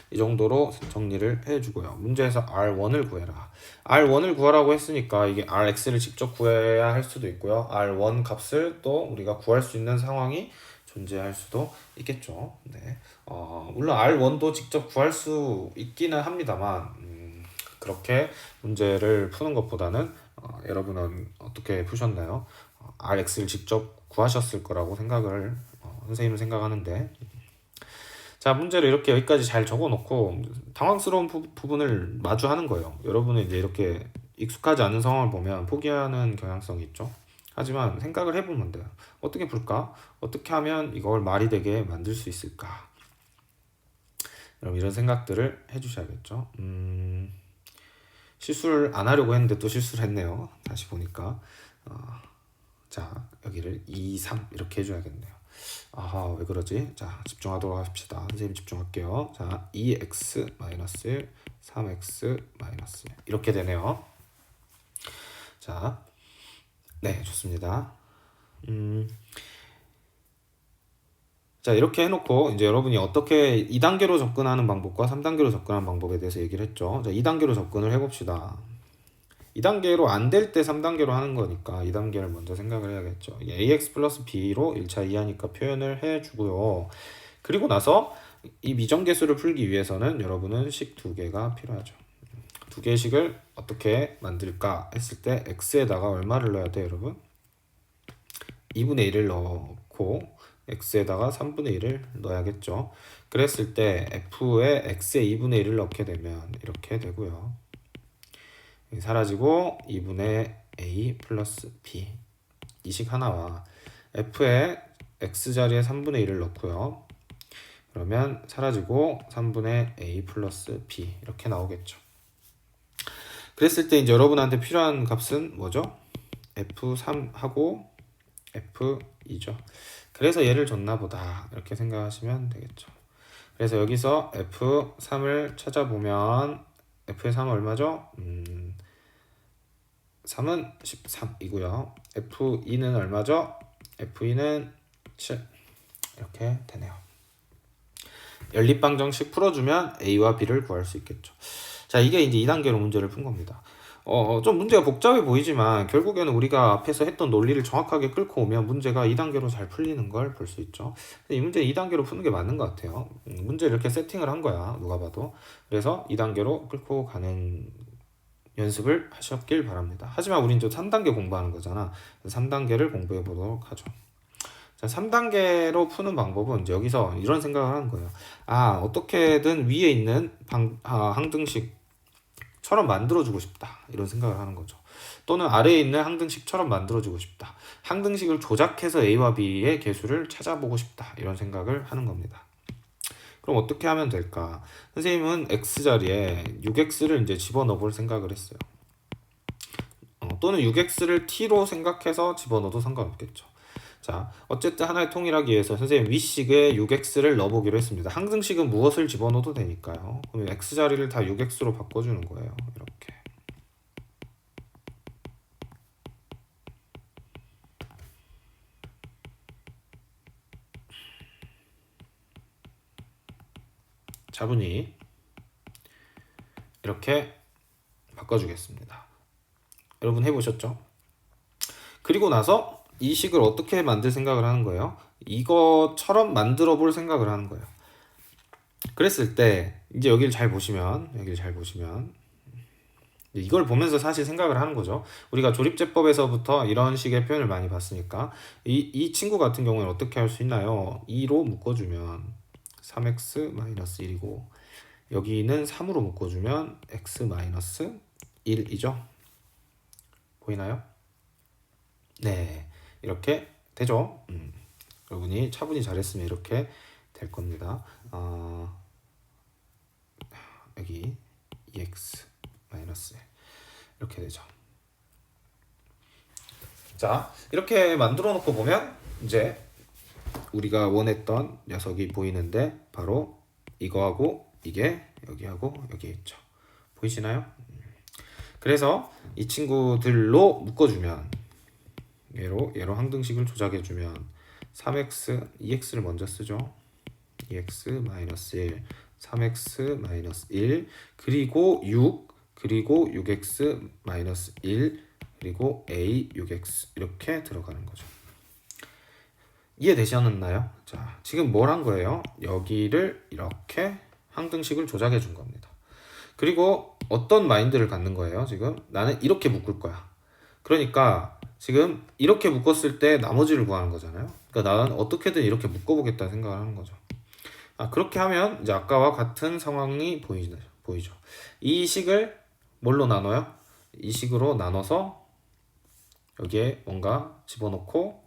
이 정도로 정리를 해주고요. 문제에서 R1을 구해라. R1을 구하라고 했으니까 이게 Rx를 직접 구해야 할 수도 있고요. R1 값을 또 우리가 구할 수 있는 상황이 존재할 수도 있겠죠. 네. 물론 R1도 직접 구할 수 있기는 합니다만 그렇게 문제를 푸는 것보다는 여러분은 어떻게 푸셨나요? Rx를 직접 구하셨을 거라고 생각을 선생님은 생각하는데 자, 문제를 이렇게 여기까지 잘 적어놓고 당황스러운 부분을 마주하는 거예요. 여러분은 이제 이렇게 익숙하지 않은 상황을 보면 포기하는 경향성이 있죠. 하지만 생각을 해보면 돼요. 어떻게 풀까? 어떻게 하면 이걸 말이 되게 만들 수 있을까? 그럼 이런 생각들을 해주셔야겠죠. 실수를 안 하려고 했는데 또 실수를 했네요. 다시 보니까 자, 여기를 2, 3 이렇게 해줘야겠네요. 아하, 왜 그러지? 자, 집중하도록 합시다. 선생님 집중할게요. 자, 2x 1, 3x 1 이렇게 되네요. 자, 네, 좋습니다. 자, 이렇게 해놓고 이제 여러분이 어떻게 2단계로 접근하는 방법과 3단계로 접근하는 방법에 대해서 얘기를 했죠. 자, 2단계로 접근을 해봅시다. 2단계로 안 될 때 3단계로 하는 거니까 2단계를 먼저 생각을 해야겠죠. ax 플러스 b로 1차 이하니까 표현을 해주고요. 그리고 나서 이 미정계수를 풀기 위해서는 여러분은 식 두 개가 필요하죠. 두 개의 식을 어떻게 만들까 했을 때 x에다가 얼마를 넣어야 돼, 여러분? 2분의 1을 넣고 x에다가 3분의 1을 넣어야겠죠. 그랬을 때 f에 x에 2분의 1을 넣게 되면 이렇게 되고요. 사라지고 2분의 a 플러스 b 이 식 하나와 f에 x 자리에 3분의 1을 넣고요. 그러면 사라지고 3분의 a 플러스 b 이렇게 나오겠죠. 그랬을 때 이제 여러분한테 필요한 값은 뭐죠? f3하고 f2죠. 그래서 얘를 줬나 보다 이렇게 생각하시면 되겠죠. 그래서 여기서 f3을 찾아보면 f의 3은 얼마죠? 3은 13이고요. F2는 얼마죠? F2는 7 이렇게 되네요. 연립방정식 풀어주면 A와 B를 구할 수 있겠죠. 자, 이게 이제 2단계로 문제를 푼 겁니다. 좀 문제가 복잡해 보이지만 결국에는 우리가 앞에서 했던 논리를 정확하게 끌고 오면 문제가 2단계로 잘 풀리는 걸 볼 수 있죠. 이 문제 2단계로 푸는 게 맞는 것 같아요. 문제를 이렇게 세팅을 한 거야, 누가 봐도. 그래서 2단계로 끌고 가는 연습을 하셨길 바랍니다. 하지만 우린 또 3단계 공부하는 거잖아. 3단계를 공부해 보도록 하죠. 자, 3단계로 푸는 방법은 이제 여기서 이런 생각을 하는 거예요. 어떻게든 위에 있는 항등식처럼 만들어주고 싶다. 이런 생각을 하는 거죠. 또는 아래에 있는 항등식처럼 만들어주고 싶다. 항등식을 조작해서 A와 B의 개수를 찾아보고 싶다. 이런 생각을 하는 겁니다. 그럼 어떻게 하면 될까? 선생님은 x자리에 6x를 이제 집어넣어 볼 생각을 했어요. 또는 6x를 t로 생각해서 집어넣어도 상관없겠죠. 자, 어쨌든 하나의 통일하기 위해서 선생님 위식에 6x를 넣어보기로 했습니다. 항등식은 무엇을 집어넣어도 되니까요. 그러면 x자리를 다 6x로 바꿔주는 거예요. 이렇게. 차분히 이렇게 바꿔주겠습니다. 여러분 해보셨죠? 그리고 나서 이 식을 어떻게 만들 생각을 하는 거예요? 이것처럼 만들어 볼 생각을 하는 거예요. 그랬을 때 이제 여기를 잘 보시면 이걸 보면서 사실 생각을 하는 거죠. 우리가 조립제법에서부터 이런 식의 표현을 많이 봤으니까 이 친구 같은 경우는 어떻게 할 수 있나요? 2로 묶어주면 3x-1이고 여기는 3으로 묶어주면 x-1 1이죠. 보이나요? 네, 이렇게 되죠. 여러분이 차분히 잘했으면 이렇게 될 겁니다. 여기 EX 마이너스 이렇게 되죠. 자, 이렇게 만들어 놓고 보면 이제 우리가 원했던 녀석이 보이는데 바로 이거하고 이게 여기하고 여기 있죠. 보이시나요? 그래서 이 친구들로 묶어주면 얘로 항등식을 조작해주면 3x, 2x를 먼저 쓰죠. 2x 마이너스 1, 3x 마이너스 1, 그리고 6, 그리고 6x 마이너스 1, 그리고 a 6x 이렇게 들어가는 거죠. 이해되셨나요? 자, 지금 뭘 한 거예요? 여기를 이렇게 항등식을 조작해 준 겁니다. 그리고 어떤 마인드를 갖는 거예요? 지금 나는 이렇게 묶을 거야. 그러니까 지금 이렇게 묶었을 때 나머지를 구하는 거잖아요. 그러니까 나는 어떻게든 이렇게 묶어보겠다는 생각을 하는 거죠. 그렇게 하면 이제 아까와 같은 상황이 보이죠. 이 식을 뭘로 나눠요? 이 식으로 나눠서 여기에 뭔가 집어넣고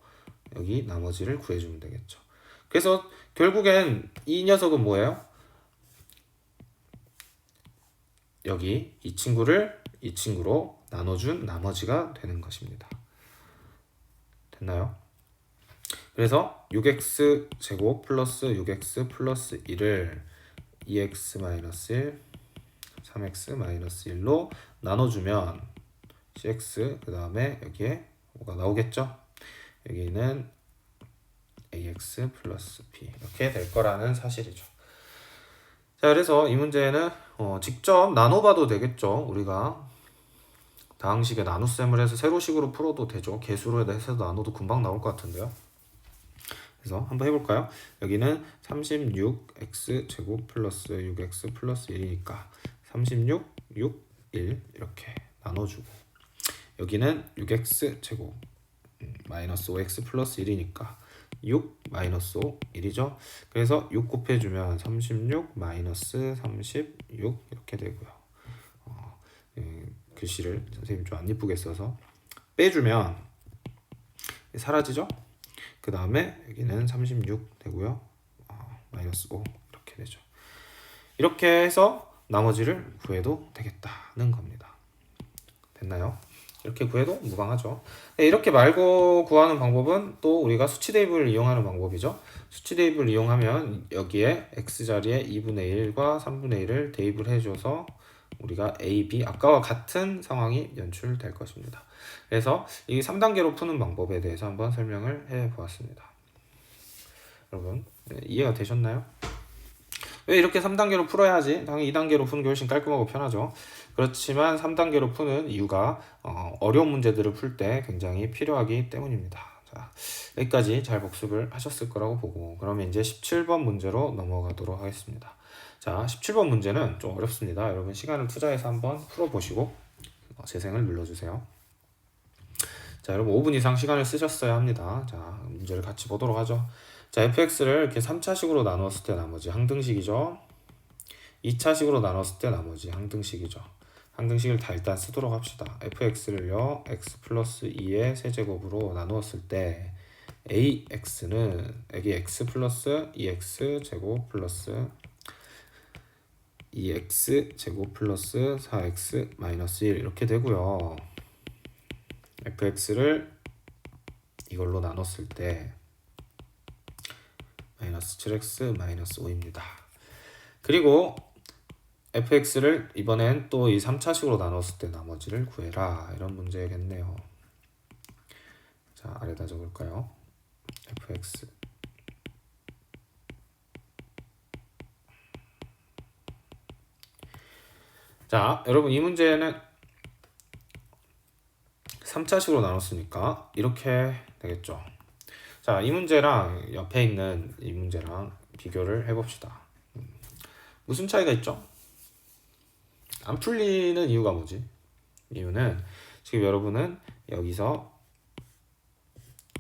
여기 나머지를 구해주면 되겠죠. 그래서 결국엔 이 녀석은 뭐예요? 여기 이 친구를 이 친구로 나눠준 나머지가 되는 것입니다. 됐나요? 그래서 6x 제곱 플러스 6x 플러스 1을 2x 마이너스 1, 3x 마이너스 1로 나눠주면 cx 그 다음에 여기에 뭐가 나오겠죠? 여기는 ax 플러스 b 이렇게 될 거라는 사실이죠. 자, 그래서 이 문제는 직접 나눠봐도 되겠죠. 우리가 다항식에 나눗셈을 해서 세로식으로 풀어도 되죠. 개수로 해서 나눠도 금방 나올 것 같은데요. 그래서 한번 해볼까요? 여기는 36x 제곱 플러스 6x 플러스 1이니까 36, 6, 1 이렇게 나눠주고 여기는 6x 제곱 마이너스 5x 플러스 1이니까 6 마이너스 5 1이죠. 그래서 6 곱해주면 36 마이너스 36 이렇게 되고요. 글씨를 선생님 좀 안 이쁘게 써서 빼주면 사라지죠. 그 다음에 여기는 36 되고요. 마이너스 5 이렇게 되죠. 이렇게 해서 나머지를 구해도 되겠다는 겁니다. 됐나요? 이렇게 구해도 무방하죠. 이렇게 말고 구하는 방법은 또 우리가 수치 대입을 이용하는 방법이죠. 수치 대입을 이용하면 여기에 x자리에 2분의 1과 3분의 1을 대입을 해줘서 우리가 A, B 아까와 같은 상황이 연출될 것입니다. 그래서 이 3단계로 푸는 방법에 대해서 한번 설명을 해 보았습니다. 여러분 이해가 되셨나요? 왜 이렇게 3단계로 풀어야지? 당연히 2단계로 푸는 게 훨씬 깔끔하고 편하죠. 그렇지만 3단계로 푸는 이유가 어려운 문제들을 풀 때 굉장히 필요하기 때문입니다. 자, 여기까지 잘 복습을 하셨을 거라고 보고 그러면 이제 17번 문제로 넘어가도록 하겠습니다. 자, 17번 문제는 좀 어렵습니다. 여러분 시간을 투자해서 한번 풀어보시고 재생을 눌러주세요. 자, 여러분 5분 이상 시간을 쓰셨어야 합니다. 자, 문제를 같이 보도록 하죠. 자, fx를 이렇게 3차식으로 나눴을 때 나머지 항등식이죠. 2차식으로 나눴을 때 나머지 항등식이죠. 항등식을 다 일단 쓰도록 합시다. fx를요 x 플러스 2의 세제곱으로 나누었을 때 ax는 여기 x 플러스 2x 제곱 플러스 2x 제곱 플러스 4x 마이너스 1 이렇게 되고요. fx를 이걸로 나눴을 때 마이너스 7x 마이너스 5입니다. 그리고 fx를 이번엔 또 이 3차식으로 나눴을 때 나머지를 구해라 이런 문제겠네요. 자, 아래다 적을까요? fx 자, 여러분 이 문제는 3차식으로 나눴으니까 이렇게 되겠죠. 자, 이 문제랑 옆에 있는 이 문제랑 비교를 해봅시다. 무슨 차이가 있죠? 안 풀리는 이유가 뭐지? 이유는 지금 여러분은 여기서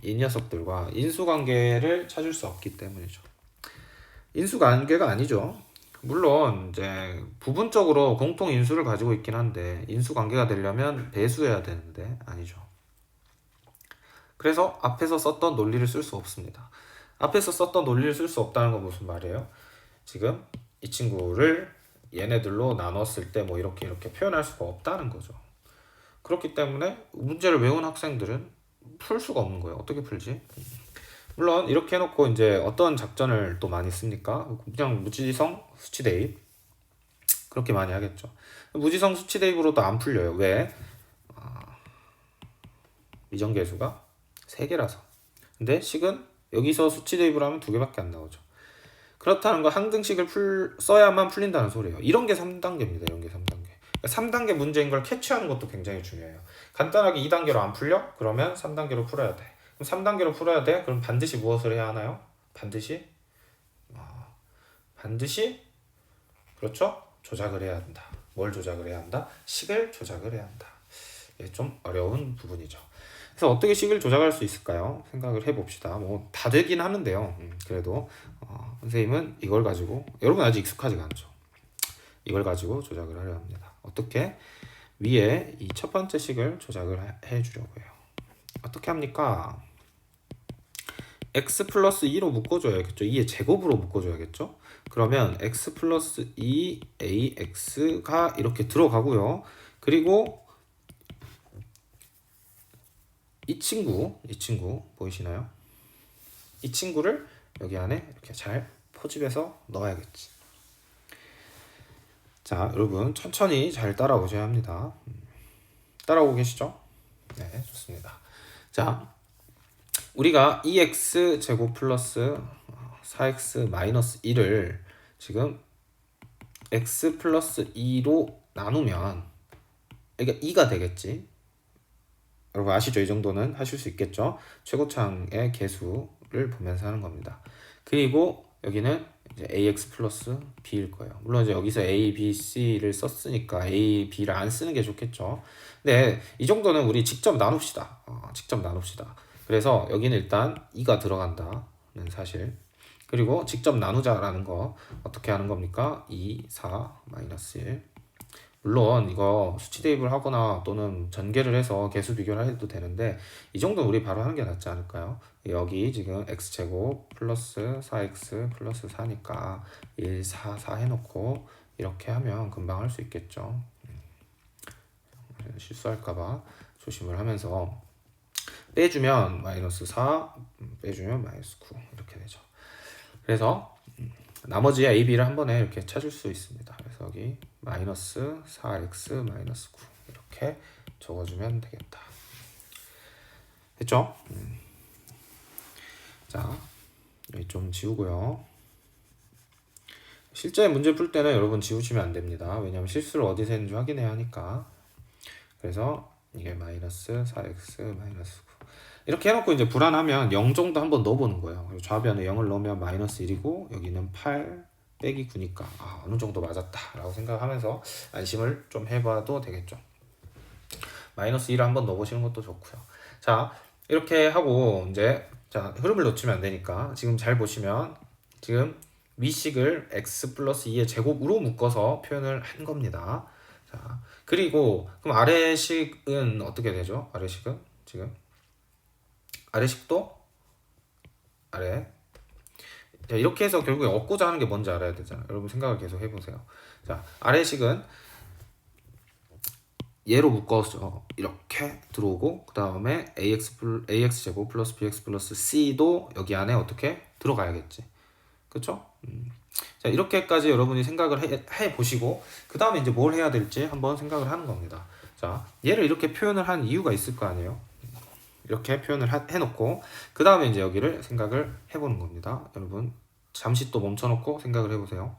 이 녀석들과 인수관계를 찾을 수 없기 때문이죠. 인수관계가 아니죠. 물론 이제 부분적으로 공통 인수를 가지고 있긴 한데 인수 관계가 되려면 배수해야 되는데 아니죠. 그래서 앞에서 썼던 논리를 쓸 수 없습니다. 앞에서 썼던 논리를 쓸 수 없다는 건 무슨 말이에요? 지금 이 친구를 얘네들로 나눴을 때 뭐 이렇게 표현할 수가 없다는 거죠. 그렇기 때문에 문제를 외운 학생들은 풀 수가 없는 거예요. 어떻게 풀지? 물론 이렇게 해놓고 이제 어떤 작전을 또 많이 씁니까? 그냥 무지성 수치 대입 그렇게 많이 하겠죠. 무지성 수치 대입으로도 안 풀려요. 왜? 미정계수가 3개라서. 근데 식은 여기서 수치 대입을 하면 2개밖에 안 나오죠. 그렇다는 거 항등식을 써야만 풀린다는 소리예요. 이런 게 3단계입니다. 이런 게 3단계. 3단계 문제인 걸 캐치하는 것도 굉장히 중요해요. 간단하게 2단계로 안 풀려? 그러면 3단계로 풀어야 돼. 그럼 3단계로 풀어야 돼? 그럼 반드시 무엇을 해야 하나요? 반드시 그렇죠? 조작을 해야 한다. 뭘 조작을 해야 한다? 식을 조작을 해야 한다. 이게 좀 어려운 부분이죠. 그래서 어떻게 식을 조작할 수 있을까요? 생각을 해봅시다. 뭐 다 되긴 하는데요. 그래도 선생님은 이걸 가지고 여러분 아직 익숙하지가 않죠. 이걸 가지고 조작을 하려 합니다. 어떻게? 위에 이 첫 번째 식을 조작을 해주려고 해요. 어떻게 합니까? x 플러스 2로 묶어줘야겠죠. 2의 제곱으로 묶어줘야겠죠. 그러면 x 플러스 2ax가 이렇게 들어가고요. 그리고 이 친구 보이시나요? 이 친구를 여기 안에 이렇게 잘 포집해서 넣어야겠지. 자, 여러분 천천히 잘 따라오셔야 합니다. 따라오고 계시죠? 네, 좋습니다. 자, 우리가 2x 제곱 플러스 4x 마이너스 1을 지금 x 플러스 2로 나누면 그러니까 2가 되겠지. 여러분 아시죠? 이 정도는 하실 수 있겠죠? 최고창의 개수를 보면서 하는 겁니다. 그리고 여기는 이제 ax 플러스 b일 거예요. 물론 이제 여기서 a, b, c를 썼으니까 a, b를 안 쓰는 게 좋겠죠. 근데 이 정도는 우리 직접 나눕시다. 직접 나눕시다. 그래서 여기는 일단 2가 들어간다는 사실. 그리고 직접 나누자라는 거 어떻게 하는 겁니까? 2, 4, 마이너스 1. 물론 이거 수치 대입을 하거나 또는 전개를 해서 개수 비교를 해도 되는데 이 정도는 우리 바로 하는 게 낫지 않을까요? 여기 지금 x제곱 플러스 4x 플러스 4니까 1, 4, 4 해놓고 이렇게 하면 금방 할 수 있겠죠. 실수할까봐 조심을 하면서 빼주면 마이너스 4, 빼주면 마이너스 9 이렇게 되죠. 그래서 나머지 a, b를 한 번에 이렇게 찾을 수 있습니다. 그래서 여기 마이너스 4x 마이너스 9 이렇게 적어주면 되겠다. 됐죠? 자, 여기 좀 지우고요. 실제 문제 풀 때는 여러분 지우시면 안 됩니다. 왜냐하면 실수를 어디서 했는지 확인해야 하니까. 그래서 이게 마이너스 4x 마이너스 9 이렇게 해놓고 이제 불안하면 0 정도 한번 넣어보는 거예요. 그리고 좌변에 0을 넣으면 마이너스 1이고 여기는 8 빼기 9니까 어느 정도 맞았다 라고 생각하면서 안심을 좀 해봐도 되겠죠. 마이너스 1을 한번 넣어보시는 것도 좋고요. 자, 이렇게 하고 이제 자 흐름을 놓치면 안 되니까 지금 잘 보시면 지금 위식을 x 플러스 2의 제곱으로 묶어서 표현을 한 겁니다. 자, 그리고 그럼 아래식은 어떻게 되죠? 아래식은 지금 아래식도 아래. 자, 이렇게 해서 결국에 얻고자 하는 게 뭔지 알아야 되잖아요. 여러분 생각을 계속 해보세요. 자, 아래식은 얘로 묶어서 이렇게 들어오고 그 다음에 ax 제곱 플러스 bx 플러스 c도 여기 안에 어떻게 들어가야겠지. 그쵸? 자, 이렇게까지 여러분이 생각을 해 보시고 그 다음에 이제 뭘 해야 될지 한번 생각을 하는 겁니다. 자, 얘를 이렇게 표현을 한 이유가 있을 거 아니에요. 이렇게 표현을 해놓고 그 다음에 이제 여기를 생각을 해보는 겁니다. 여러분 잠시 또 멈춰놓고 생각을 해보세요.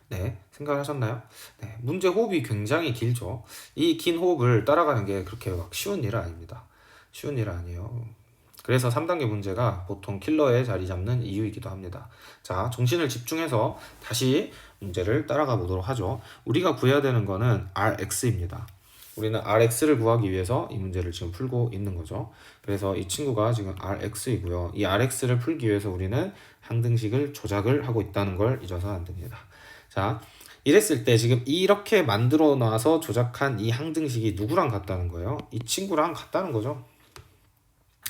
네, 생각을 하셨나요? 네, 문제 호흡이 굉장히 길죠. 이 긴 호흡을 따라가는 게 그렇게 막 쉬운 일은 아닙니다. 쉬운 일은 아니에요. 그래서 3단계 문제가 보통 킬러에 자리 잡는 이유이기도 합니다. 자, 정신을 집중해서 다시 문제를 따라가 보도록 하죠. 우리가 구해야 되는 거는 Rx입니다. 우리는 Rx를 구하기 위해서 이 문제를 지금 풀고 있는 거죠. 그래서 이 친구가 지금 Rx이고요. 이 Rx를 풀기 위해서 우리는 항등식을 조작을 하고 있다는 걸 잊어서 안 됩니다. 자, 이랬을 때 지금 이렇게 만들어 놔서 조작한 이 항등식이 누구랑 같다는 거예요? 이 친구랑 같다는 거죠.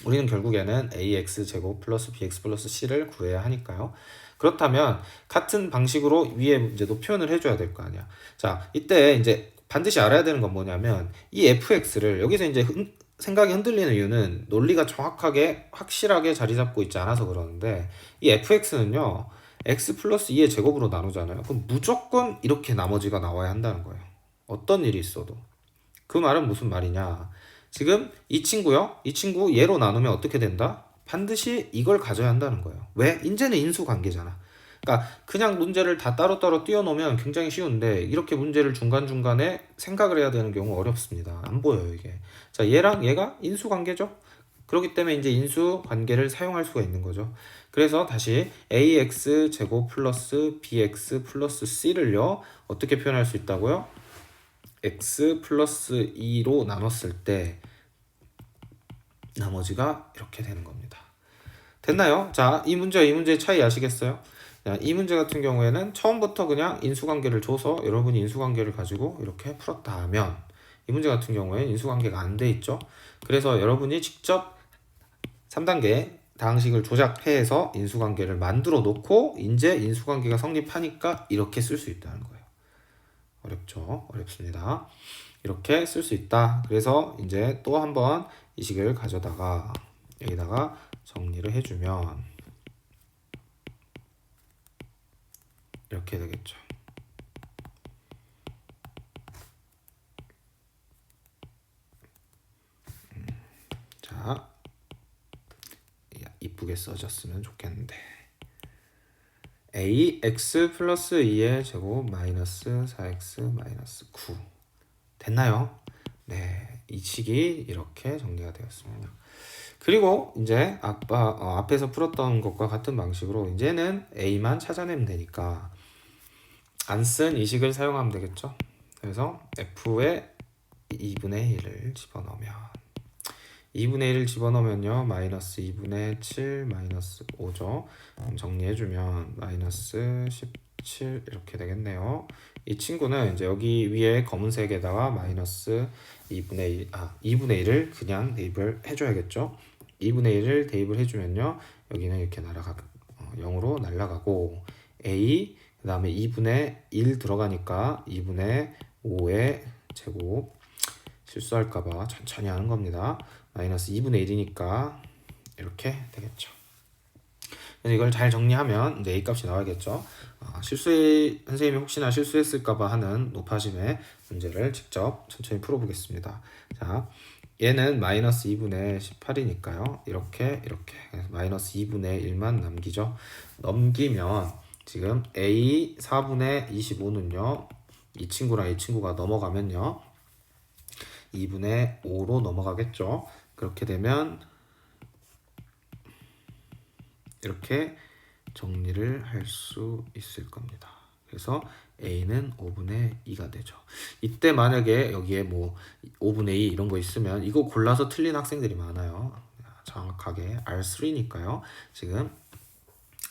우리는 결국에는 ax 제곱 플러스 bx 플러스 c를 구해야 하니까요. 그렇다면 같은 방식으로 위에 문제도 표현을 해줘야 될 거 아니야. 자, 이때 이제 반드시 알아야 되는 건 뭐냐면 이 fx를 여기서 이제 생각이 흔들리는 이유는 논리가 정확하게 확실하게 자리 잡고 있지 않아서 그러는데 이 fx는요 x 플러스 2의 제곱으로 나누잖아요. 그럼 무조건 이렇게 나머지가 나와야 한다는 거예요. 어떤 일이 있어도. 그 말은 무슨 말이냐? 지금 이 친구요. 이 친구 얘로 나누면 어떻게 된다? 반드시 이걸 가져야 한다는 거예요. 왜? 인제는 인수관계잖아. 그러니까 그냥 문제를 다 따로따로 띄워놓으면 굉장히 쉬운데 이렇게 문제를 중간중간에 생각을 해야 되는 경우 어렵습니다. 안 보여요 이게. 자, 얘랑 얘가 인수관계죠. 그렇기 때문에 이제 인수관계를 사용할 수가 있는 거죠. 그래서 다시 ax 제곱 플러스 bx 플러스 c를요 어떻게 표현할 수 있다고요? x 플러스 2로 나눴을 때 나머지가 이렇게 되는 겁니다. 됐나요? 자, 이 문제의 차이 아시겠어요? 자, 이 문제 같은 경우에는 처음부터 그냥 인수관계를 줘서 여러분이 인수관계를 가지고 이렇게 풀었다 하면 이 문제 같은 경우에 인수관계가 안 돼 있죠. 그래서 여러분이 직접 3단계 다항식을 조작해서 인수관계를 만들어 놓고 이제 인수관계가 성립하니까 이렇게 쓸 수 있다는 거예요. 어렵죠? 어렵습니다. 이렇게 쓸 수 있다. 그래서 이제 또 한번 이 식을 가져다가 여기다가 정리를 해주면 이렇게 되겠죠. 자, 이쁘게 써졌으면 좋겠는데 ax 플러스 2의 제곱 마이너스 4x 마이너스 9 됐나요? 네, 이 식이 이렇게 정리가 되었습니다. 그리고 이제 앞에서 풀었던 것과 같은 방식으로 이제는 a만 찾아내면 되니까 안 쓴 이 식을 사용하면 되겠죠. 그래서 f에 2분의 1을 집어넣으면 2분의 1을 집어넣으면요 마이너스 2분의 7 마이너스 5죠. 정리해주면 마이너스 17 이렇게 되겠네요. 이 친구는 이제 여기 위에 검은색에다가 마이너스 2분의 1을 그냥 대입을 해줘야겠죠. 2분의 1을 대입을 해주면요 여기는 이렇게 0으로 날아가고 a 그 다음에 2분의 1 들어가니까 2분의 5의 제곱 실수할까봐 천천히 하는 겁니다. 마이너스 2분의 1이니까 이렇게 되겠죠. 그래서 이걸 잘 정리하면 이제 A 값이 나와야겠죠. 선생님이 혹시나 실수했을까봐 하는 높아짐의 문제를 직접 천천히 풀어보겠습니다. 자, 얘는 마이너스 2분의 18이니까요. 이렇게 그래서 마이너스 2분의 1만 남기죠. 넘기면 지금 A 4분의 25는요. 이 친구랑 이 친구가 넘어가면요. 2분의 5로 넘어가겠죠. 그렇게 되면 이렇게 정리를 할 수 있을 겁니다. 그래서 A는 5분의 2가 되죠. 이때 만약에 여기에 뭐 5분의 2 이런 거 있으면 이거 골라서 틀린 학생들이 많아요. 정확하게 R3니까요. 지금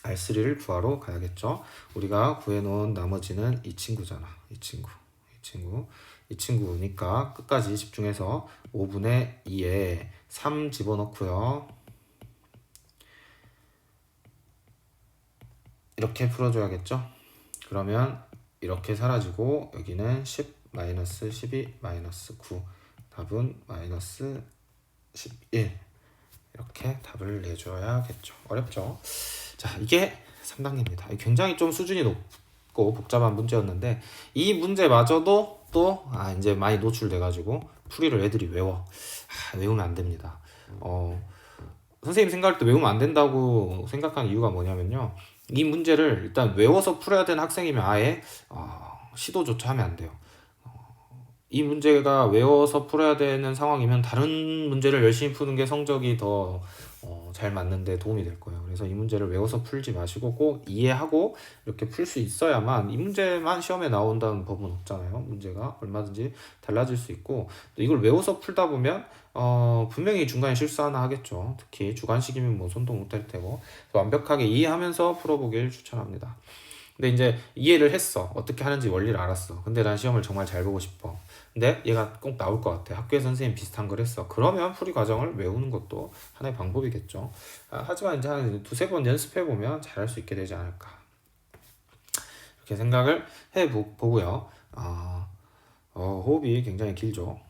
R3를 구하러 가야겠죠. 우리가 구해놓은 나머지는 이 친구잖아. 이 친구니까 끝까지 집중해서 5분의 2에 3 집어넣고요. 이렇게 풀어줘야겠죠. 그러면 이렇게 사라지고 여기는 10 마이너스 12 마이너스 9 답은 마이너스 11 이렇게 답을 내줘야겠죠. 어렵죠. 자, 이게 3단계입니다. 굉장히 좀 수준이 높고 복잡한 문제였는데 이 문제마저도 또 이제 많이 노출돼가지고 풀이를 애들이 외우면 안 됩니다. 선생님 생각할 때 외우면 안 된다고 생각하는 이유가 뭐냐면요. 이 문제를 일단 외워서 풀어야 되는 학생이면 아예 시도조차 하면 안 돼요. 이 문제가 외워서 풀어야 되는 상황이면 다른 문제를 열심히 푸는 게 성적이 더 잘 맞는데 도움이 될 거예요. 그래서 이 문제를 외워서 풀지 마시고 꼭 이해하고 이렇게 풀 수 있어야만, 이 문제만 시험에 나온다는 법은 없잖아요. 문제가 얼마든지 달라질 수 있고, 또 이걸 외워서 풀다 보면 분명히 중간에 실수 하나 하겠죠. 특히 주관식이면 뭐 손도 못 댈 테고. 완벽하게 이해하면서 풀어보길 추천합니다. 근데 이제 이해를 했어. 어떻게 하는지 원리를 알았어. 근데 난 시험을 정말 잘 보고 싶어. 근데 얘가 꼭 나올 것 같아. 학교에 선생님 비슷한 걸 했어. 그러면 풀이 과정을 외우는 것도 하나의 방법이겠죠. 하지만 이제 한 두세 번 연습해보면 잘할 수 있게 되지 않을까. 이렇게 생각을 해보고요. 호흡이 굉장히 길죠.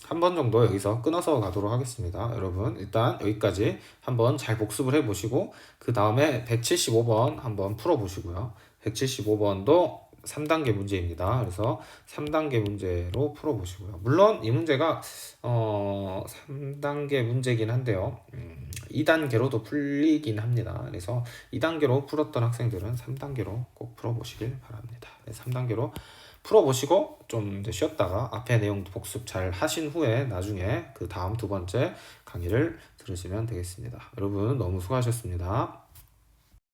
한 번 정도 여기서 끊어서 가도록 하겠습니다. 여러분, 일단 여기까지 한번 잘 복습을 해보시고, 그 다음에 175번 한번 풀어보시고요. 175번도 3단계 문제입니다. 그래서 3단계 문제로 풀어보시고요. 물론 이 문제가 3단계 문제긴 한데요. 2단계로도 풀리긴 합니다. 그래서 2단계로 풀었던 학생들은 3단계로 꼭 풀어보시길 바랍니다. 3단계로 풀어보시고 좀 이제 쉬었다가 앞에 내용도 복습 잘 하신 후에 나중에 그 다음 두 번째 강의를 들으시면 되겠습니다. 여러분 너무 수고하셨습니다.